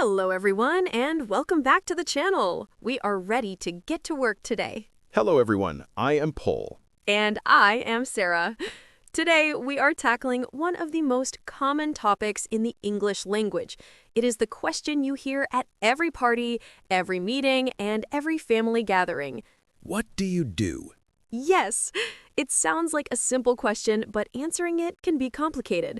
Hello everyone, and welcome back to the channel. We are ready to get to work today. Hello everyone, I am Paul. And I am Sarah. Today we are tackling one of the most common topics in the English language. It is the question you hear at every party, every meeting, and every family gathering. What do you do? Yes, it sounds like a simple question, but answering it can be complicated.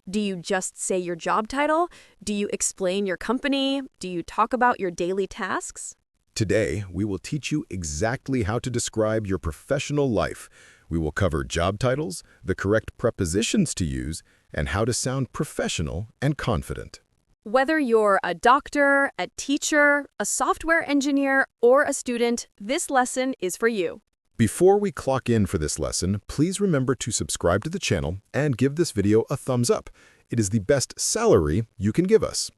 Do you just say your job title? Do you explain your company? Do you talk about your daily tasks? Today, we will teach you exactly how to describe your professional life. We will cover job titles, the correct prepositions to use, and how to sound professional and confident. Whether you're a doctor, a teacher, a software engineer, or a student, this lesson is for you. Before we clock in for this lesson, please remember to subscribe to the channel and give this video a thumbs up. It is the best salary you can give us.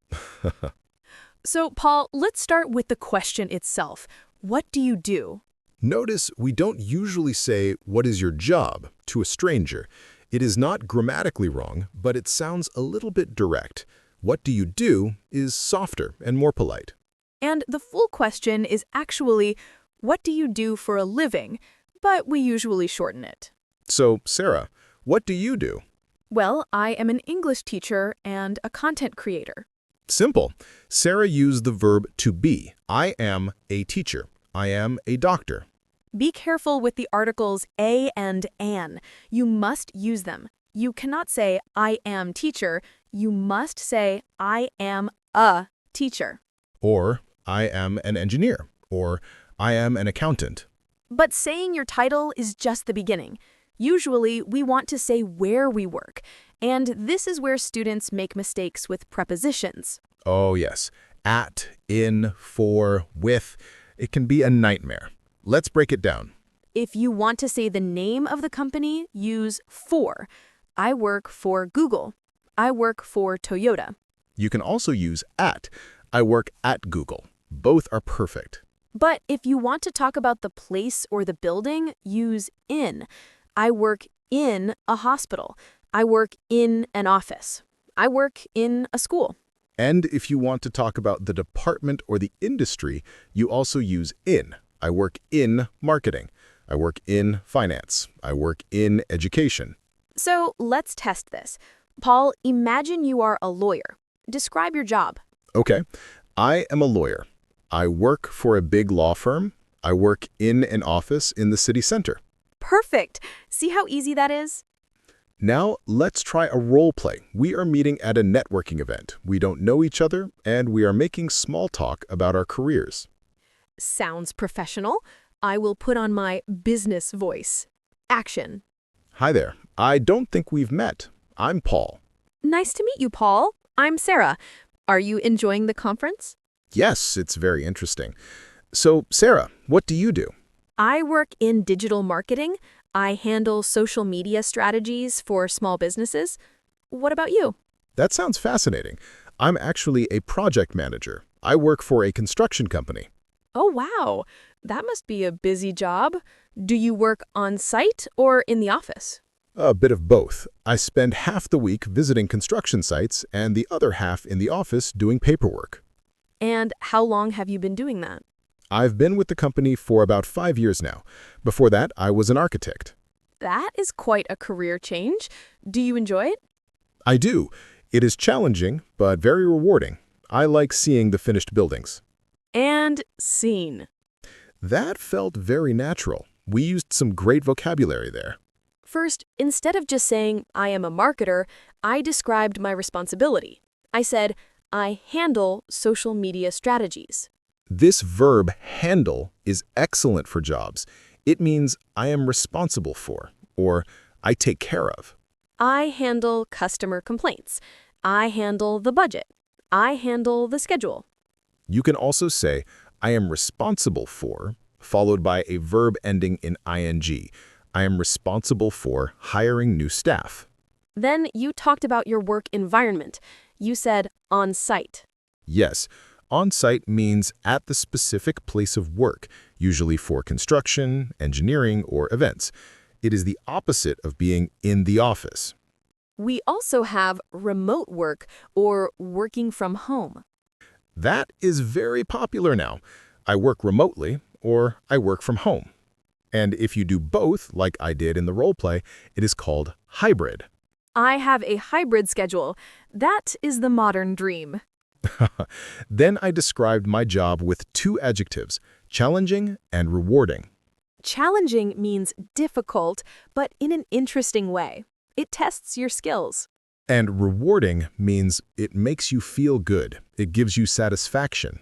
So, Paul, let's start with the question itself. What do you do? Notice we don't usually say, "What is your job?" to a stranger. It is not grammatically wrong, but it sounds a little bit direct. "What do you do?" is softer and more polite. And the full question is actually, what do you do for a living? But we usually shorten it. So, Sarah, what do you do? Well, I am an English teacher and a content creator. Simple. Sarah used the verb to be. I am a teacher. I am a doctor. Be careful with the articles a and an. You must use them. You cannot say, I am teacher. You must say, I am a teacher. Or, I am an engineer. Or, I am an accountant. But saying your title is just the beginning. Usually, we want to say where we work, and this is where students make mistakes with prepositions. Oh, yes. At, in, for, with. It can be a nightmare. Let's break it down. If you want to say the name of the company, use for. I work for Google. I work for Toyota. You can also use at. I work at Google. Both are perfect. But if you want to talk about the place or the building, use in. I work in a hospital. I work in an office. I work in a school. And if you want to talk about the department or the industry, you also use in. I work in marketing. I work in finance. I work in education. So let's test this. Paul, imagine you are a lawyer. Describe your job. Okay. I am a lawyer. I work for a big law firm. I work in an office in the city center. Perfect. See how easy that is? Now, let's try a role play. We are meeting at a networking event. We don't know each other, and we are making small talk about our careers. Sounds professional. I will put on my business voice. Action. Hi there. I don't think we've met. I'm Paul. Nice to meet you, Paul. I'm Sarah. Are you enjoying the conference? Yes, it's very interesting. So, Sarah, what do you do? I work in digital marketing. I handle social media strategies for small businesses. What about you? That sounds fascinating. I'm actually a project manager. I work for a construction company. Oh, wow. That must be a busy job. Do you work on site or in the office? A bit of both. I spend half the week visiting construction sites and the other half in the office doing paperwork. And how long have you been doing that? I've been with the company for about 5 years now. Before that, I was an architect. That is quite a career change. Do you enjoy it? I do. It is challenging, but very rewarding. I like seeing the finished buildings. And scene. That felt very natural. We used some great vocabulary there. First, instead of just saying, I am a marketer, I described my responsibility. I said, I handle social media strategies. This verb, handle, is excellent for jobs. It means I am responsible for, or I take care of. I handle customer complaints. I handle the budget. I handle the schedule. You can also say, I am responsible for, followed by a verb ending in ing. I am responsible for hiring new staff. Then you talked about your work environment. You said on site. Yes, on-site means at the specific place of work, usually for construction, engineering, or events. It is the opposite of being in the office. We also have remote work or working from home. That is very popular now. I work remotely or I work from home. And if you do both, like I did in the role play, it is called hybrid. I have a hybrid schedule. That is the modern dream. Then I described my job with two adjectives, challenging and rewarding. Challenging means difficult, but in an interesting way. It tests your skills. And rewarding means it makes you feel good. It gives you satisfaction.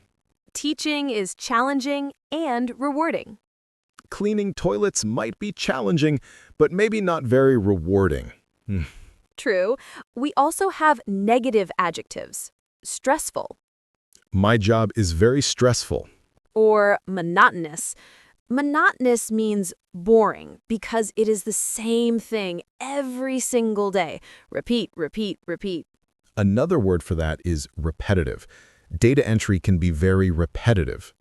Teaching is challenging and rewarding. Cleaning toilets might be challenging, but maybe not very rewarding. True. We also have negative adjectives. Stressful My job is very stressful. or monotonous. Monotonous means boring because it is the same thing every single day. Repeat, repeat, repeat. Another word for that is repetitive. Data entry can be very repetitive.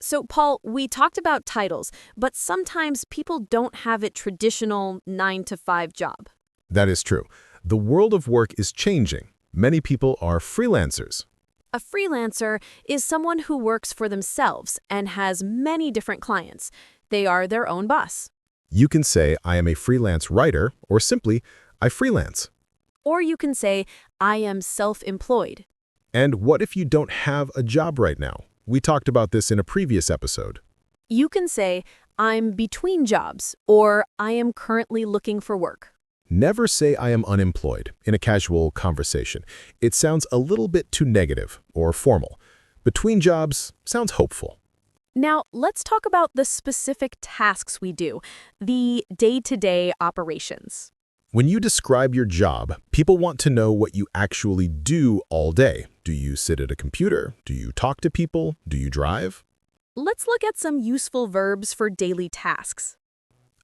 So, Paul, we talked about titles, but sometimes people don't have a traditional 9 to 5 job. That is true. The world of work is changing. Many people are freelancers. A freelancer is someone who works for themselves and has many different clients. They are their own boss. You can say, I am a freelance writer, or simply, I freelance. Or you can say, I am self-employed. And what if you don't have a job right now? We talked about this in a previous episode. You can say, I'm between jobs, or I am currently looking for work. Never say I am unemployed in a casual conversation. It sounds a little bit too negative or formal. Between jobs sounds hopeful. Now, let's talk about the specific tasks we do, the day-to-day operations. When you describe your job, people want to know what you actually do all day. Do you sit at a computer? Do you talk to people? Do you drive? Let's look at some useful verbs for daily tasks.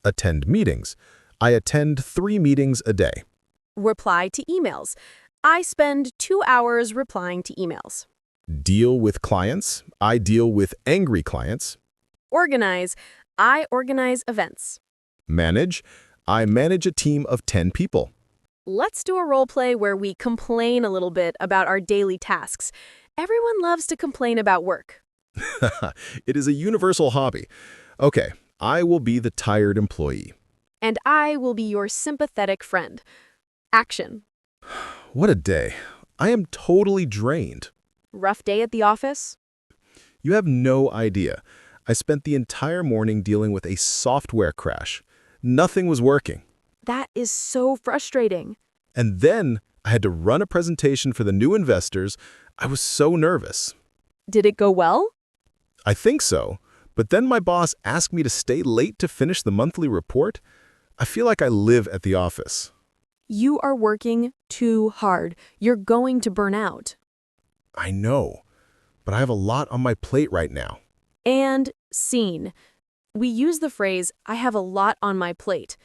Attend meetings. I attend 3 meetings a day. Reply to emails. I spend 2 hours replying to emails. Deal with clients. I deal with angry clients. Organize. I organize events. Manage. I manage a team of 10 people. Let's do a role play where we complain a little bit about our daily tasks. Everyone loves to complain about work. It is a universal hobby. Okay, I will be the tired employee. And I will be your sympathetic friend. Action. What a day. I am totally drained. Rough day at the office? You have no idea. I spent the entire morning dealing with a software crash. Nothing was working. That is so frustrating. And then I had to run a presentation for the new investors. I was so nervous. Did it go well? I think so. But then my boss asked me to stay late to finish the monthly report. I feel like I live at the office. You are working too hard. You're going to burn out. I know, but I have a lot on my plate right now. And scene. We use the phrase, I have a lot on my plate.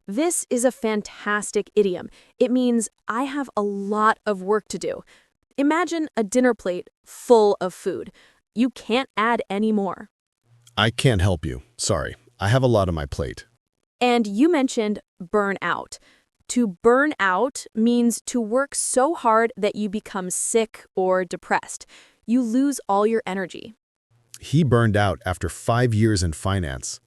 This is a fantastic idiom. It means I have a lot of work to do. Imagine a dinner plate full of food. You can't add any more. I can't help you. Sorry. I have a lot on my plate. And you mentioned burn out. To burn out means to work so hard that you become sick or depressed. You lose all your energy. He burned out after 5 years in finance.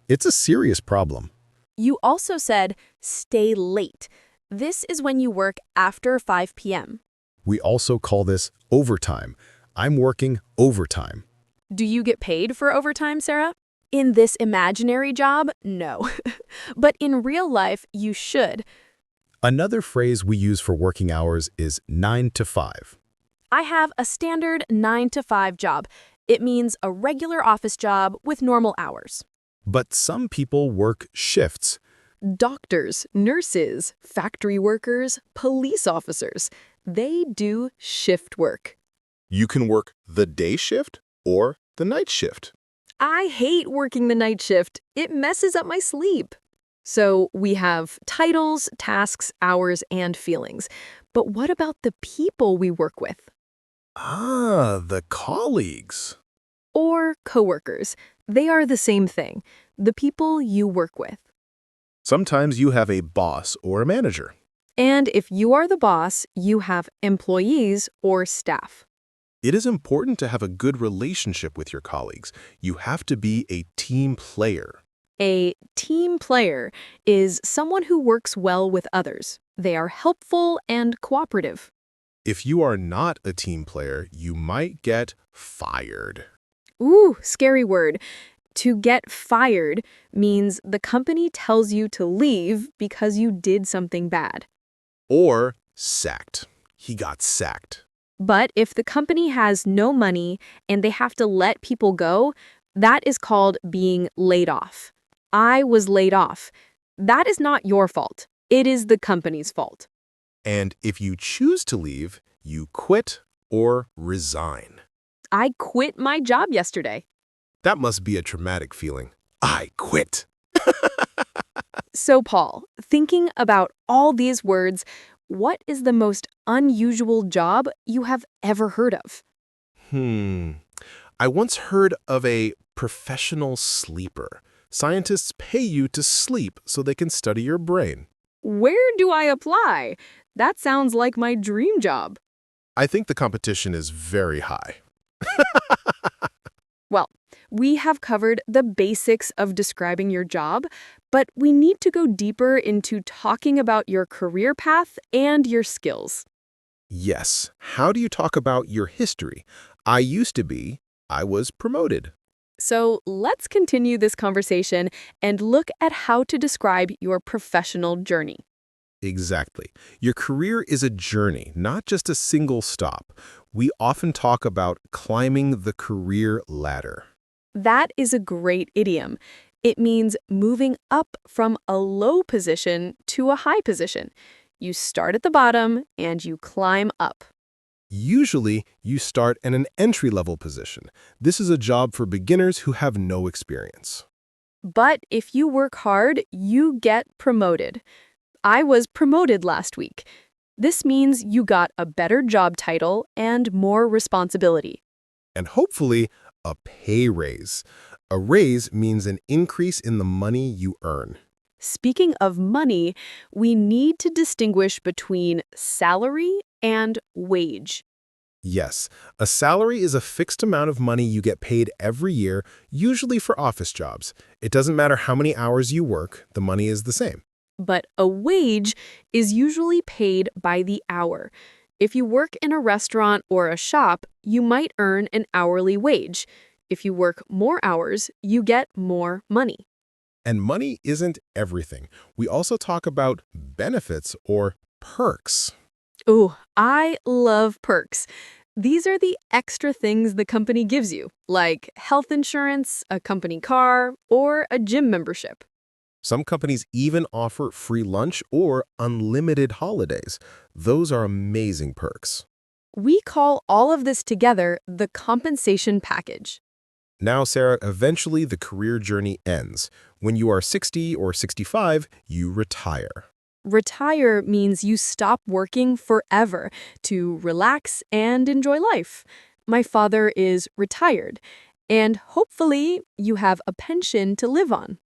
It's a serious problem. You also said stay late. This is when you work after 5 p.m. We also call this overtime. I'm working overtime. Do you get paid for overtime, Sarah? In this imaginary job, no. But in real life, you should. Another phrase we use for working hours is 9 to 5. I have a standard 9 to 5 job. It means a regular office job with normal hours. But some people work shifts. Doctors, nurses, factory workers, police officers, they do shift work. You can work the day shift or the night shift. I hate working the night shift. It messes up my sleep. So we have titles, tasks, hours, and feelings. But what about the people we work with? Ah, the colleagues. Or coworkers. They are the same thing. The people you work with. Sometimes you have a boss or a manager. And if you are the boss, you have employees or staff. It is important to have a good relationship with your colleagues. You have to be a team player. A team player is someone who works well with others. They are helpful and cooperative. If you are not a team player, you might get fired. Ooh, scary word. To get fired means the company tells you to leave because you did something bad. Or sacked. He got sacked. But if the company has no money and they have to let people go, that is called being laid off. I was laid off. That is not your fault. It is the company's fault. And if you choose to leave, you quit or resign. I quit my job yesterday. That must be a traumatic feeling. I quit. So, Paul, thinking about all these words, what is the most unusual job you have ever heard of? I once heard of a professional sleeper. Scientists pay you to sleep so they can study your brain. Where do I apply? That sounds like my dream job. I think the competition is very high. Well, we have covered the basics of describing your job, but we need to go deeper into talking about your career path and your skills. Yes. How do you talk about your history? I was promoted. So let's continue this conversation and look at how to describe your professional journey. Exactly. Your career is a journey, not just a single stop. We often talk about climbing the career ladder. That is a great idiom. It means moving up from a low position to a high position. You start at the bottom and you climb up. Usually, you start at an entry-level position. This is a job for beginners who have no experience. But if you work hard, you get promoted. I was promoted last week. This means you got a better job title and more responsibility. And hopefully, a pay raise. A raise means an increase in the money you earn. Speaking of money, we need to distinguish between salary and wage. Yes, a salary is a fixed amount of money you get paid every year, usually for office jobs. It doesn't matter how many hours you work, the money is the same. But a wage is usually paid by the hour. If you work in a restaurant or a shop, you might earn an hourly wage. If you work more hours, you get more money. And money isn't everything. We also talk about benefits or perks. Ooh, I love perks. These are the extra things the company gives you, like health insurance, a company car, or a gym membership. Some companies even offer free lunch or unlimited holidays. Those are amazing perks. We call all of this together the compensation package. Now, Sarah, eventually the career journey ends. When you are 60 or 65, you retire. Retire means you stop working forever to relax and enjoy life. My father is retired, and hopefully you have a pension to live on.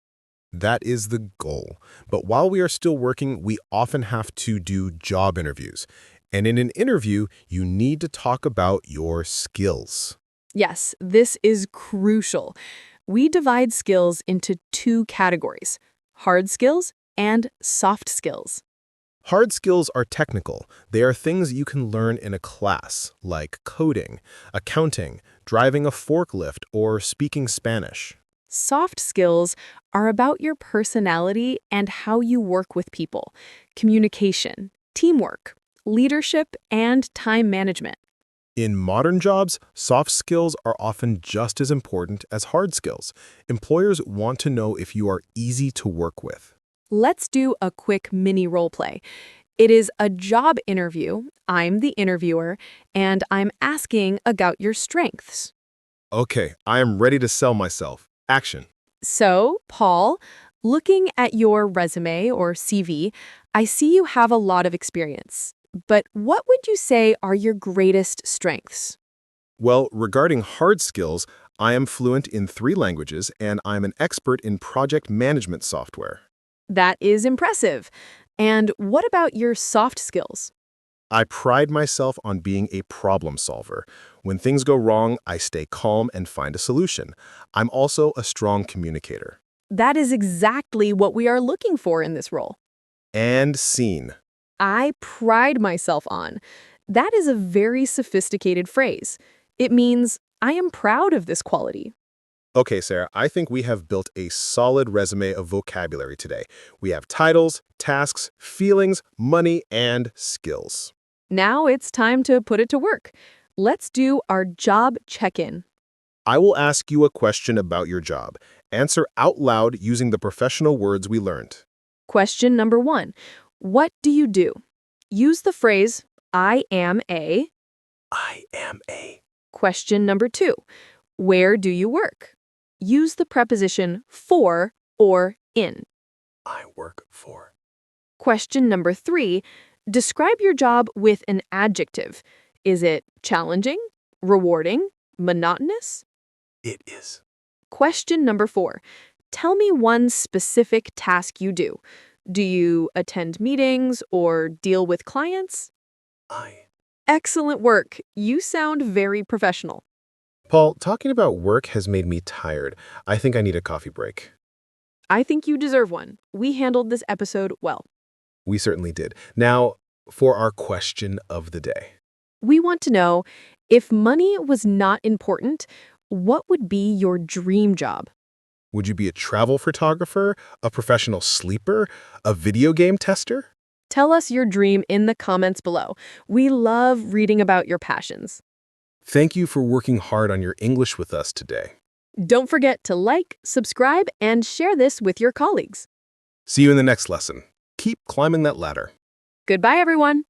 That is the goal. But while we are still working, we often have to do job interviews. And in an interview, you need to talk about your skills. Yes, this is crucial. We divide skills into two categories: hard skills and soft skills. Hard skills are technical. They are things you can learn in a class, like coding, accounting, driving a forklift, or speaking Spanish. Soft skills are about your personality and how you work with people, communication, teamwork, leadership, and time management. In modern jobs, soft skills are often just as important as hard skills. Employers want to know if you are easy to work with. Let's do a quick mini role play. It is a job interview. I'm the interviewer, and I'm asking about your strengths. Okay, I am ready to sell myself. Action. So, Paul, looking at your resume or CV, I see you have a lot of experience. But what would you say are your greatest strengths? Well, regarding hard skills, I am fluent in 3 languages and I'm an expert in project management software. That is impressive. And what about your soft skills? I pride myself on being a problem solver. When things go wrong, I stay calm and find a solution. I'm also a strong communicator. That is exactly what we are looking for in this role. And scene. I pride myself on. That is a very sophisticated phrase. It means I am proud of this quality. Okay, Sarah, I think we have built a solid resume of vocabulary today. We have titles, tasks, feelings, money, and skills. Now it's time to put it to work. Let's do our job check-in. I will ask you a question about your job. Answer out loud using the professional words we learned. Question number 1. What do you do? Use the phrase, I am a. I am a. Question number 2. Where do you work? Use the preposition for or in. I work for. Question number 3. Describe your job with an adjective. Is it challenging, rewarding, monotonous? It is. Question number 4. Tell me one specific task you do. Do you attend meetings or deal with clients? I. Excellent work. You sound very professional. Paul, talking about work has made me tired. I think I need a coffee break. I think you deserve one. We handled this episode well. We certainly did. Now, for our question of the day. We want to know, if money was not important, what would be your dream job? Would you be a travel photographer, a professional sleeper, a video game tester? Tell us your dream in the comments below. We love reading about your passions. Thank you for working hard on your English with us today. Don't forget to like, subscribe, and share this with your colleagues. See you in the next lesson. Keep climbing that ladder. Goodbye, everyone.